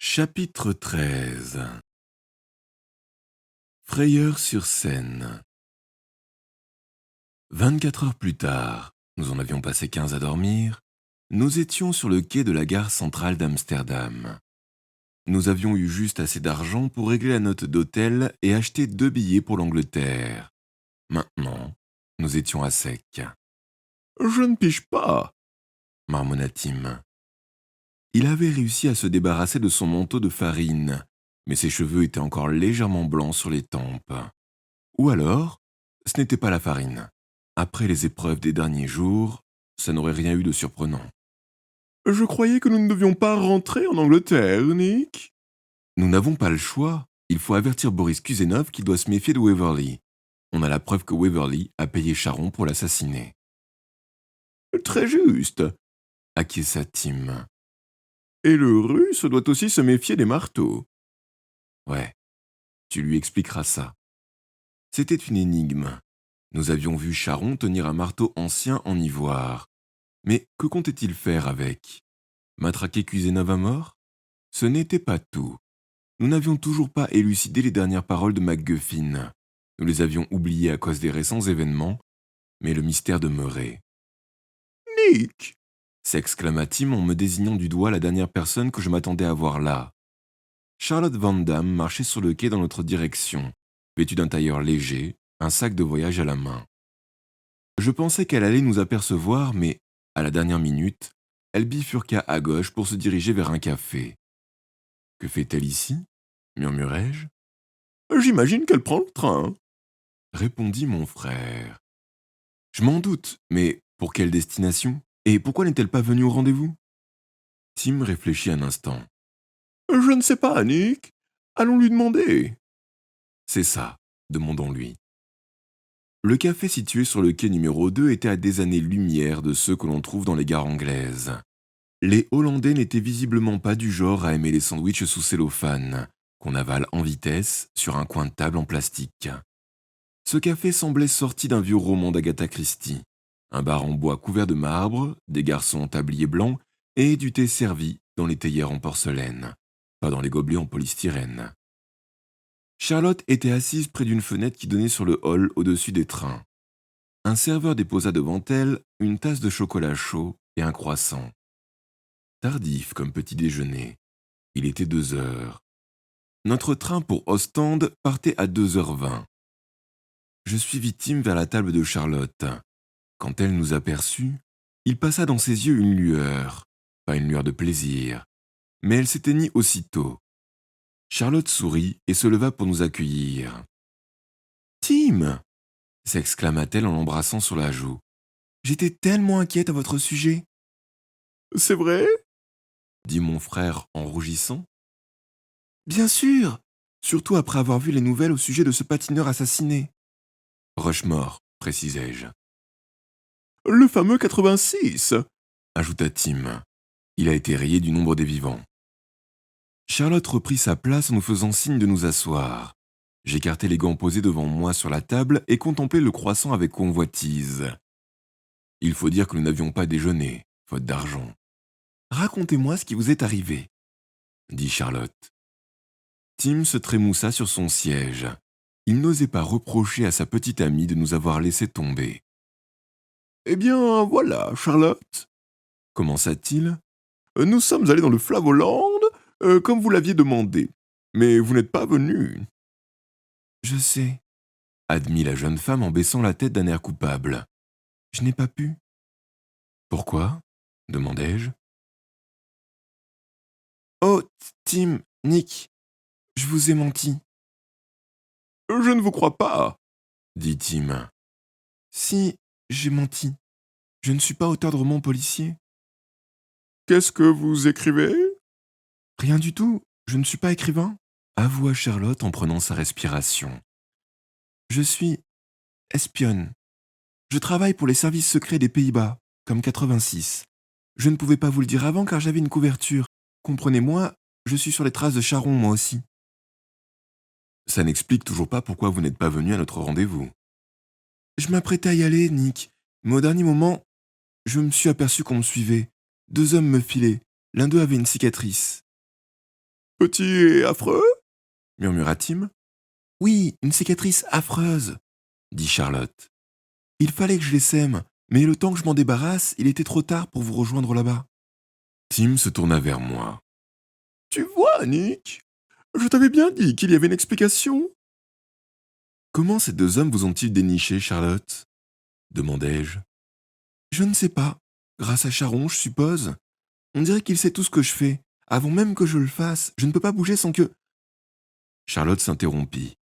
Chapitre 13. Frayeur-sur-Seine. 24 heures plus tard, nous en avions passé 15 à dormir, nous étions sur le quai de la gare centrale d'Amsterdam. Nous avions eu juste assez d'argent pour régler la note d'hôtel et acheter 2 billets pour l'Angleterre. Maintenant, nous étions à sec. Je ne pige pas, marmonna Tim. Il avait réussi à se débarrasser de son manteau de farine, mais ses cheveux étaient encore légèrement blancs sur les tempes. Ou alors, ce n'était pas la farine. Après les épreuves des derniers jours, ça n'aurait rien eu de surprenant. Je croyais que nous ne devions pas rentrer en Angleterre, Nick. Nous n'avons pas le choix. Il faut avertir Boris Kuzenov qu'il doit se méfier de Waverly. On a la preuve que Waverly a payé Charon pour l'assassiner. Très juste, acquiesça Tim. Et le Russe doit aussi se méfier des marteaux. Ouais, tu lui expliqueras ça. C'était une énigme. Nous avions vu Charon tenir un marteau ancien en ivoire. Mais que comptait-il faire avec? Matraquer Kuzenov à mort? Ce n'était pas tout. Nous n'avions toujours pas élucidé les dernières paroles de MacGuffin. Nous les avions oubliées à cause des récents événements, mais le mystère demeurait. Nick! S'exclama Tim en me désignant du doigt la dernière personne que je m'attendais à voir là. Charlotte Van Damme marchait sur le quai dans notre direction, vêtue d'un tailleur léger, un sac de voyage à la main. Je pensais qu'elle allait nous apercevoir, mais, à la dernière minute, elle bifurqua à gauche pour se diriger vers un café. Que fait-elle ici? Murmurai-je. J'imagine qu'elle prend le train, répondit mon frère. Je m'en doute, mais pour quelle destination? Et pourquoi n'est-elle pas venue au rendez-vous? Tim réfléchit un instant. Je ne sais pas, Nick. Allons lui demander. C'est ça, demandons-lui. Le café situé sur le quai numéro 2 était à des années-lumière de ceux que l'on trouve dans les gares anglaises. Les Hollandais n'étaient visiblement pas du genre à aimer les sandwichs sous cellophane, qu'on avale en vitesse sur un coin de table en plastique. Ce café semblait sorti d'un vieux roman d'Agatha Christie. Un bar en bois couvert de marbre, des garçons en tablier blanc et du thé servi dans les théières en porcelaine, pas dans les gobelets en polystyrène. Charlotte était assise près d'une fenêtre qui donnait sur le hall au-dessus des trains. Un serveur déposa devant elle une tasse de chocolat chaud et un croissant. Tardif comme petit déjeuner. Il était 2 heures. Notre train pour Ostende partait à 2h20. Je suivis Tim vers la table de Charlotte. Quand elle nous aperçut, il passa dans ses yeux une lueur. Pas une lueur de plaisir, mais elle s'éteignit aussitôt. Charlotte sourit et se leva pour nous accueillir. « Tim !» s'exclama-t-elle en l'embrassant sur la joue. « J'étais tellement inquiète à votre sujet. »« C'est vrai ?» dit mon frère en rougissant. « Bien sûr, surtout après avoir vu les nouvelles au sujet de ce patineur assassiné. »« Rushmore, précisai-je. »« Le fameux 86 !» ajouta Tim. Il a été rayé du nombre des vivants. Charlotte reprit sa place en nous faisant signe de nous asseoir. J'écartai les gants posés devant moi sur la table et contemplai le croissant avec convoitise. Il faut dire que nous n'avions pas déjeuné, faute d'argent. « Racontez-moi ce qui vous est arrivé, » dit Charlotte. Tim se trémoussa sur son siège. Il n'osait pas reprocher à sa petite amie de nous avoir laissé tomber. « Eh bien, voilà, Charlotte, » commença-t-il. « Nous sommes allés dans le Flavoland, comme vous l'aviez demandé, mais vous n'êtes pas venue. »« Je sais, » admit la jeune femme en baissant la tête d'un air coupable. « Je n'ai pas pu. »« Pourquoi ?» demandai-je. « Oh, Tim, Nick, je vous ai menti. »« Je ne vous crois pas, » dit Tim. « Si, j'ai menti. Je ne suis pas auteur de romans policiers. »« Qu'est-ce que vous écrivez ?»« Rien du tout, je ne suis pas écrivain, » avoua Charlotte en prenant sa respiration. « Je suis espionne. Je travaille pour les services secrets des Pays-Bas, comme 86. Je ne pouvais pas vous le dire avant car j'avais une couverture. Comprenez-moi, je suis sur les traces de Charon moi aussi. » Ça n'explique toujours pas pourquoi vous n'êtes pas venu à notre rendez-vous. Je m'apprêtais à y aller, Nick, mais au dernier moment, je me suis aperçu qu'on me suivait. 2 hommes me filaient, l'un d'eux avait une cicatrice. Petit et affreux murmura Tim. Oui, une cicatrice affreuse, dit Charlotte. Il fallait que je les sème, mais le temps que je m'en débarrasse, il était trop tard pour vous rejoindre là-bas. Tim se tourna vers moi. Tu vois, Nick, je t'avais bien dit qu'il y avait une explication. Comment ces deux hommes vous ont-ils déniché, Charlotte demandai-je. Je ne sais pas. Grâce à Charon, je suppose. On dirait qu'il sait tout ce que je fais. Avant même que je le fasse, je ne peux pas bouger sans que... Charlotte s'interrompit,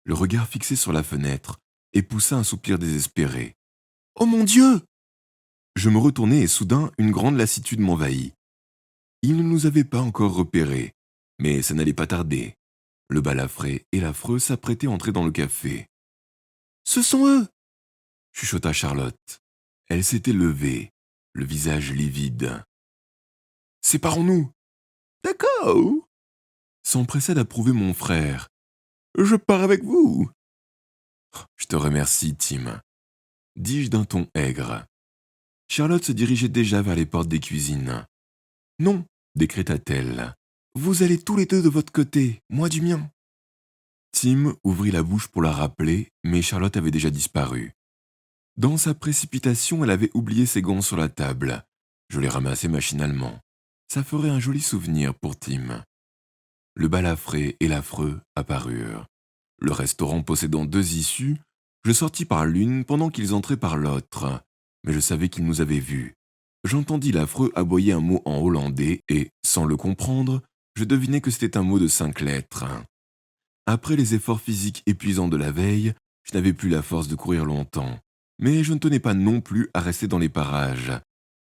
le regard fixé sur la fenêtre, et poussa un soupir désespéré. Oh mon Dieu! Je me retournai et soudain, une grande lassitude m'envahit. Ils ne nous avaient pas encore repérés, mais ça n'allait pas tarder. Le balafré et l'affreux s'apprêtaient à entrer dans le café. Ce sont eux! Chuchota Charlotte. Elle s'était levée, le visage livide. Séparons-nous! D'accord! S'empressa d'approuver mon frère. Je pars avec vous! Je te remercie, Tim, dis-je d'un ton aigre. Charlotte se dirigeait déjà vers les portes des cuisines. Non, décréta-t-elle. Vous allez tous les deux de votre côté, moi du mien. Tim ouvrit la bouche pour la rappeler, mais Charlotte avait déjà disparu. Dans sa précipitation, elle avait oublié ses gants sur la table. Je les ramassai machinalement. Ça ferait un joli souvenir pour Tim. Le balafré et l'affreux apparurent. Le restaurant possédant deux issues, je sortis par l'une pendant qu'ils entraient par l'autre. Mais je savais qu'ils nous avaient vus. J'entendis l'affreux aboyer un mot en hollandais et, sans le comprendre, je devinai que c'était un mot de 5 lettres. Après les efforts physiques épuisants de la veille, je n'avais plus la force de courir longtemps. Mais je ne tenais pas non plus à rester dans les parages.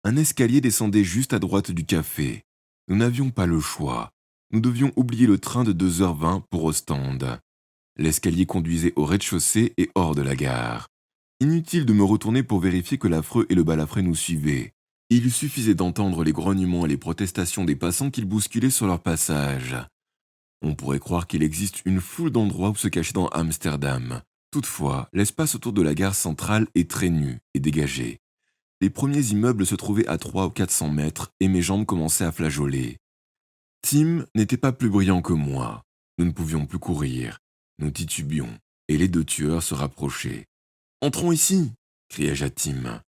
Un escalier descendait juste à droite du café. Nous n'avions pas le choix. Nous devions oublier le train de 2h20 pour Ostende. L'escalier conduisait au rez-de-chaussée et hors de la gare. Inutile de me retourner pour vérifier que l'affreux et le balafré nous suivaient. Il suffisait d'entendre les grognements et les protestations des passants qu'ils bousculaient sur leur passage. On pourrait croire qu'il existe une foule d'endroits où se cacher dans Amsterdam. Toutefois, l'espace autour de la gare centrale est très nu et dégagé. Les premiers immeubles se trouvaient à 300 ou 400 mètres et mes jambes commençaient à flageoler. Tim n'était pas plus brillant que moi. Nous ne pouvions plus courir. Nous titubions et les deux tueurs se rapprochaient. « Entrons ici !» criai-je à Tim.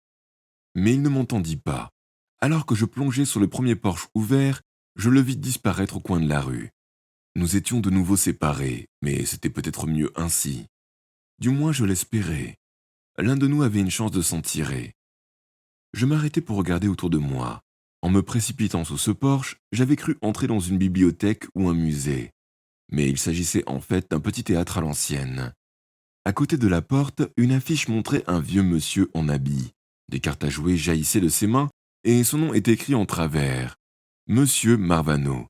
Mais il ne m'entendit pas. Alors que je plongeais sur le premier porche ouvert, je le vis disparaître au coin de la rue. Nous étions de nouveau séparés, mais c'était peut-être mieux ainsi. Du moins je l'espérais. L'un de nous avait une chance de s'en tirer. Je m'arrêtai pour regarder autour de moi. En me précipitant sous ce porche, j'avais cru entrer dans une bibliothèque ou un musée. Mais il s'agissait en fait d'un petit théâtre à l'ancienne. À côté de la porte, une affiche montrait un vieux monsieur en habit. Des cartes à jouer jaillissaient de ses mains et son nom était écrit en travers. Monsieur Marvano,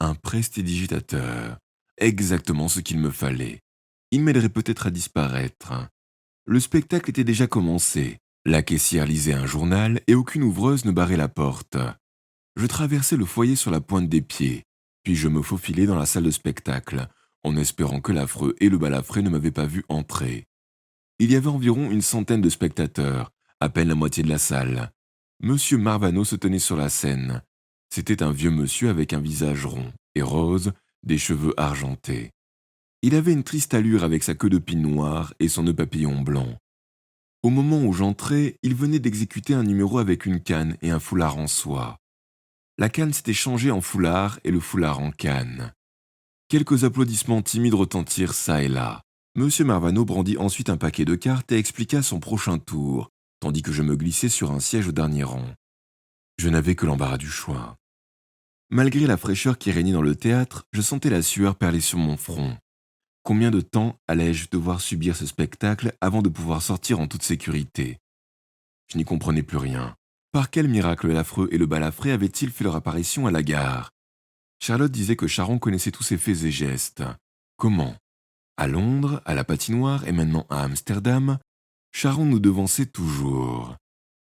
un prestidigitateur. Exactement ce qu'il me fallait. Il m'aiderait peut-être à disparaître. Le spectacle était déjà commencé. La caissière lisait un journal et aucune ouvreuse ne barrait la porte. Je traversai le foyer sur la pointe des pieds, puis je me faufilai dans la salle de spectacle, en espérant que l'affreux et le balafré ne m'avaient pas vu entrer. Il y avait environ une centaine de spectateurs, à peine la moitié de la salle. Monsieur Marvano se tenait sur la scène. C'était un vieux monsieur avec un visage rond et rose, des cheveux argentés. Il avait une triste allure avec sa queue de pine noire et son nœud papillon blanc. Au moment où j'entrais, il venait d'exécuter un numéro avec une canne et un foulard en soie. La canne s'était changée en foulard et le foulard en canne. Quelques applaudissements timides retentirent çà et là. Monsieur Marvano brandit ensuite un paquet de cartes et expliqua son prochain tour, tandis que je me glissais sur un siège au dernier rang. Je n'avais que l'embarras du choix. Malgré la fraîcheur qui régnait dans le théâtre, je sentais la sueur perler sur mon front. Combien de temps allais-je devoir subir ce spectacle avant de pouvoir sortir en toute sécurité? Je n'y comprenais plus rien. Par quel miracle l'affreux et le balafré avaient-ils fait leur apparition à la gare? Charlotte disait que Charon connaissait tous ses faits et gestes. Comment? À Londres, à la patinoire et maintenant à Amsterdam, Charon nous devançait toujours.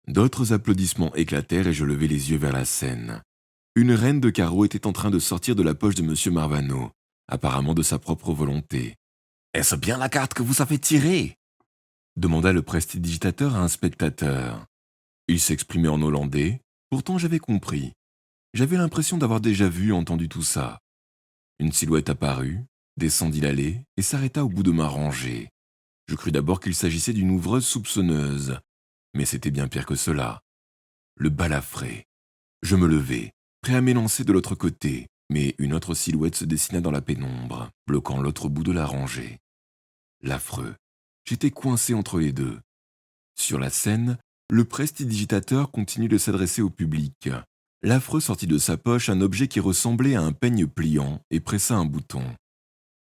D'autres applaudissements éclatèrent et je levai les yeux vers la scène. Une reine de carreau était en train de sortir de la poche de M. Marvano, apparemment de sa propre volonté. « Est-ce bien la carte que vous avez tirée ?» demanda le prestidigitateur à un spectateur. Il s'exprimait en hollandais, pourtant j'avais compris. J'avais l'impression d'avoir déjà vu et entendu tout ça. Une silhouette apparut, descendit l'allée et s'arrêta au bout de ma rangée. Je crus d'abord qu'il s'agissait d'une ouvreuse soupçonneuse, mais c'était bien pire que cela. Le balafré. Je me levai, prêt à m'élancer de l'autre côté, mais une autre silhouette se dessina dans la pénombre, bloquant l'autre bout de la rangée. L'affreux. J'étais coincé entre les deux. Sur la scène, le prestidigitateur continue de s'adresser au public. L'affreux sortit de sa poche un objet qui ressemblait à un peigne pliant et pressa un bouton.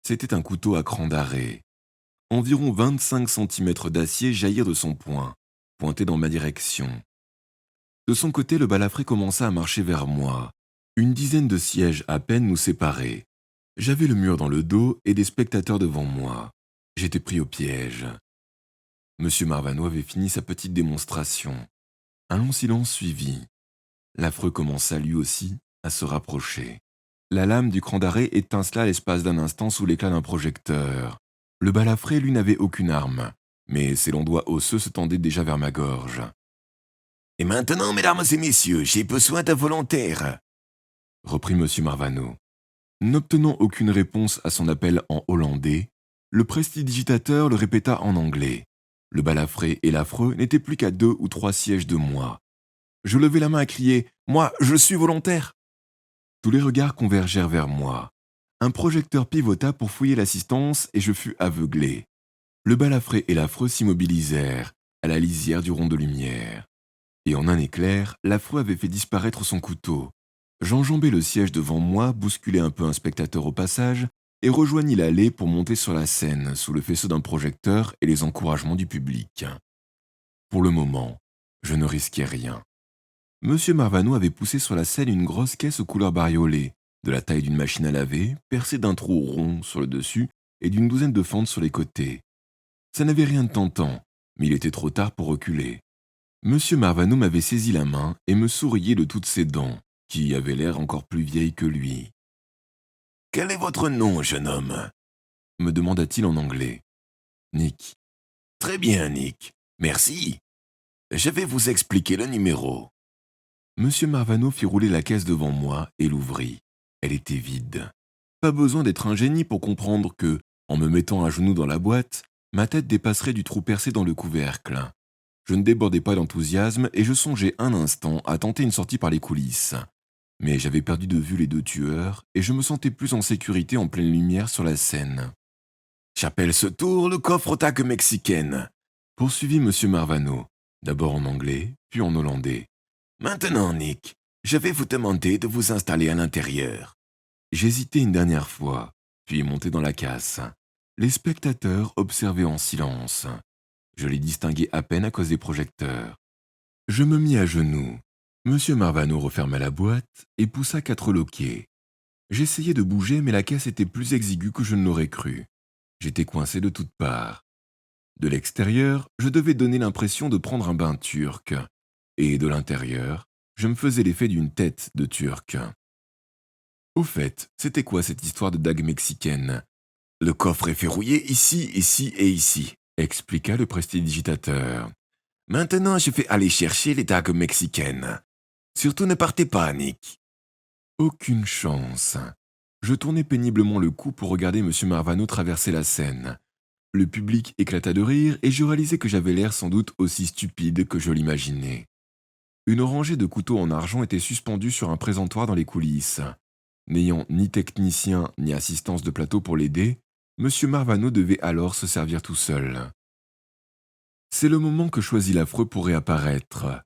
C'était un couteau à cran d'arrêt. Environ 25 centimètres d'acier jaillirent de son poing, pointé dans ma direction. De son côté, le balafré commença à marcher vers moi. Une dizaine de sièges à peine nous séparaient. J'avais le mur dans le dos et des spectateurs devant moi. J'étais pris au piège. Monsieur Marvano avait fini sa petite démonstration. Un long silence suivit. L'affreux commença lui aussi à se rapprocher. La lame du cran d'arrêt étincela à l'espace d'un instant sous l'éclat d'un projecteur. Le balafré, lui, n'avait aucune arme, mais ses longs doigts osseux se tendaient déjà vers ma gorge. « Et maintenant, mesdames et messieurs, j'ai besoin d'un volontaire !» reprit monsieur Marvano. N'obtenant aucune réponse à son appel en hollandais, le prestidigitateur le répéta en anglais. Le balafré et l'affreux n'étaient plus qu'à 2 ou 3 sièges de moi. Je levai la main à crier « Moi, je suis volontaire !» Tous les regards convergèrent vers moi. Un projecteur pivota pour fouiller l'assistance et je fus aveuglé. Le balafré et l'affreux s'immobilisèrent, à la lisière du rond de lumière. Et en un éclair, l'affreux avait fait disparaître son couteau. J'enjambai le siège devant moi, bousculai un peu un spectateur au passage, et rejoignis l'allée pour monter sur la scène sous le faisceau d'un projecteur et les encouragements du public. Pour le moment, je ne risquais rien. Monsieur Marvano avait poussé sur la scène une grosse caisse aux couleurs bariolées, de la taille d'une machine à laver, percée d'un trou rond sur le dessus et d'une douzaine de fentes sur les côtés. Ça n'avait rien de tentant, mais il était trop tard pour reculer. Monsieur Marvano m'avait saisi la main et me souriait de toutes ses dents, qui avaient l'air encore plus vieilles que lui. « Quel est votre nom, jeune homme ?» me demanda-t-il en anglais. « Nick. »« Très bien, Nick. Merci. Je vais vous expliquer le numéro. » Monsieur Marvano fit rouler la caisse devant moi et l'ouvrit. Elle était vide. Pas besoin d'être un génie pour comprendre que, en me mettant à genoux dans la boîte, ma tête dépasserait du trou percé dans le couvercle. Je ne débordais pas d'enthousiasme et je songeais un instant à tenter une sortie par les coulisses. Mais j'avais perdu de vue les 2 tueurs et je me sentais plus en sécurité en pleine lumière sur la scène. « J'appelle ce tour le coffre au tag mexicaine », poursuivit monsieur Marvano, d'abord en anglais, puis en hollandais. « Maintenant, Nick, je vais vous demander de vous installer à l'intérieur. » J'hésitai une dernière fois, puis montai dans la casse. Les spectateurs observaient en silence. Je les distinguais à peine à cause des projecteurs. Je me mis à genoux. Monsieur Marvano referma la boîte et poussa 4 loquets. J'essayais de bouger, mais la caisse était plus exiguë que je ne l'aurais cru. J'étais coincé de toutes parts. De l'extérieur, je devais donner l'impression de prendre un bain turc. Et de l'intérieur, je me faisais l'effet d'une tête de turc. Au fait, c'était quoi cette histoire de dague mexicaine ? Le coffre est verrouillé ici, ici et ici, expliqua le prestidigitateur. Maintenant, je vais aller chercher les dagues mexicaines. Surtout ne partez pas, Nick. Aucune chance. Je tournai péniblement le cou pour regarder M. Marvano traverser la scène. Le public éclata de rire et je réalisai que j'avais l'air sans doute aussi stupide que je l'imaginais. Une rangée de couteaux en argent était suspendue sur un présentoir dans les coulisses. N'ayant ni technicien ni assistance de plateau pour l'aider, M. Marvano devait alors se servir tout seul. C'est le moment que choisit l'affreux pour réapparaître.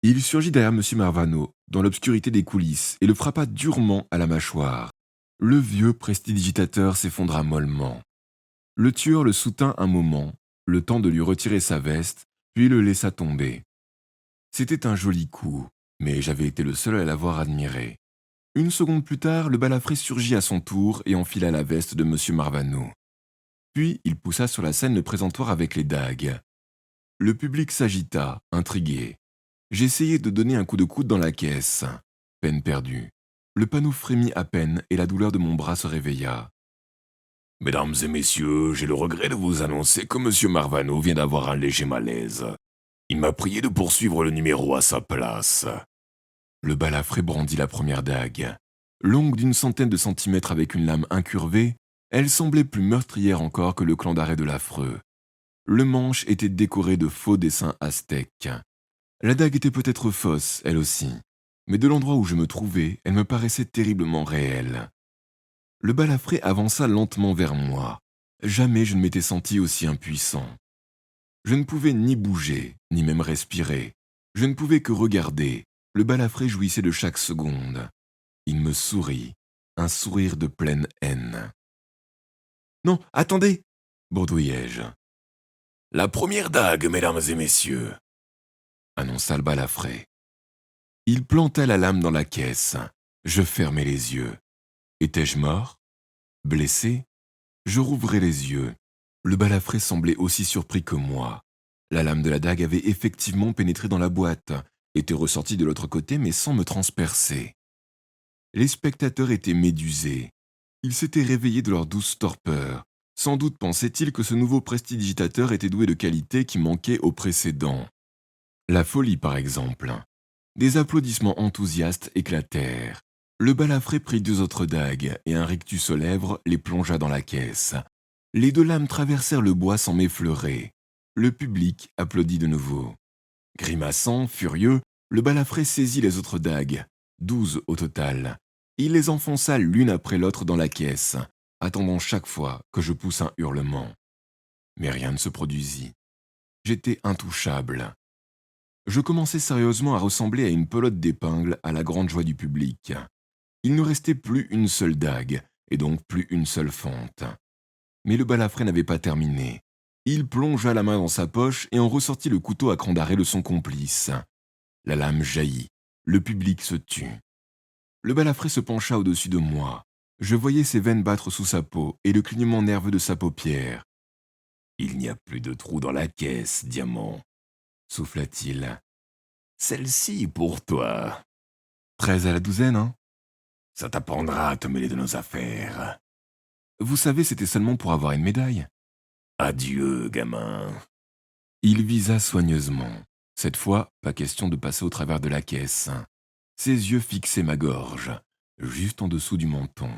Il surgit derrière M. Marvano, dans l'obscurité des coulisses, et le frappa durement à la mâchoire. Le vieux prestidigitateur s'effondra mollement. Le tueur le soutint un moment, le temps de lui retirer sa veste, puis le laissa tomber. C'était un joli coup, mais j'avais été le seul à l'avoir admiré. Une seconde plus tard, le balafré surgit à son tour et enfila la veste de M. Marvano. Puis il poussa sur la scène le présentoir avec les dagues. Le public s'agita, intrigué. J'essayai de donner un coup de coude dans la caisse. Peine perdue. Le panneau frémit à peine et la douleur de mon bras se réveilla. « Mesdames et messieurs, j'ai le regret de vous annoncer que M. Marvano vient d'avoir un léger malaise. Il m'a prié de poursuivre le numéro à sa place. » Le balafré brandit la première dague. Longue d'une centaine de centimètres avec une lame incurvée, elle semblait plus meurtrière encore que le clan d'arrêt de l'affreux. Le manche était décoré de faux dessins aztèques. La dague était peut-être fausse, elle aussi, mais de l'endroit où je me trouvais, elle me paraissait terriblement réelle. Le balafré avança lentement vers moi. Jamais je ne m'étais senti aussi impuissant. Je ne pouvais ni bouger, ni même respirer. Je ne pouvais que regarder. Le balafré jouissait de chaque seconde. Il me sourit, un sourire de pleine haine. Non, attendez, bourdouillai-je. La première dague, mesdames et messieurs, annonça le balafré. Il planta la lame dans la caisse. Je fermai les yeux. Étais-je mort? Blessé? Je rouvrais les yeux. Le balafré semblait aussi surpris que moi. La lame de la dague avait effectivement pénétré dans la boîte, était ressortie de l'autre côté mais sans me transpercer. Les spectateurs étaient médusés. Ils s'étaient réveillés de leur douce torpeur. Sans doute pensaient-ils que ce nouveau prestidigitateur était doué de qualités qui manquaient au précédent. La folie, par exemple. Des applaudissements enthousiastes éclatèrent. Le balafré prit 2 autres dagues et un rictus aux lèvres les plongea dans la caisse. Les 2 lames traversèrent le bois sans m'effleurer. Le public applaudit de nouveau. Grimaçant, furieux, le balafré saisit les autres dagues, 12 au total. Il les enfonça l'une après l'autre dans la caisse, attendant chaque fois que je pousse un hurlement. Mais rien ne se produisit. J'étais intouchable. Je commençais sérieusement à ressembler à une pelote d'épingle à la grande joie du public. Il ne restait plus une seule dague, et donc plus une seule fente. Mais le balafré n'avait pas terminé. Il plongea la main dans sa poche et en ressortit le couteau à cran d'arrêt de son complice. La lame jaillit. Le public se tut. Le balafré se pencha au-dessus de moi. Je voyais ses veines battre sous sa peau et le clignement nerveux de sa paupière. « Il n'y a plus de trou dans la caisse, Diamant, » souffla-t-il. « Celle-ci pour toi. 13 à la douzaine, hein? Ça t'apprendra à te mêler de nos affaires. Vous savez, c'était seulement pour avoir une médaille. Adieu, gamin. » Il visa soigneusement. Cette fois, pas question de passer au travers de la caisse. Ses yeux fixaient ma gorge, juste en dessous du menton.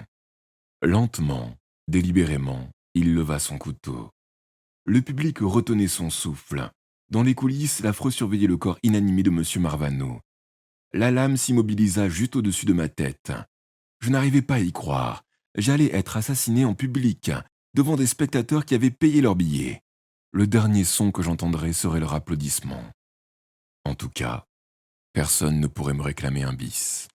Lentement, délibérément, il leva son couteau. Le public retenait son souffle. Dans les coulisses, l'affreux surveillait le corps inanimé de M. Marvano. La lame s'immobilisa juste au-dessus de ma tête. Je n'arrivais pas à y croire. J'allais être assassiné en public, devant des spectateurs qui avaient payé leur billet. Le dernier son que j'entendrais serait leur applaudissement. En tout cas, personne ne pourrait me réclamer un bis.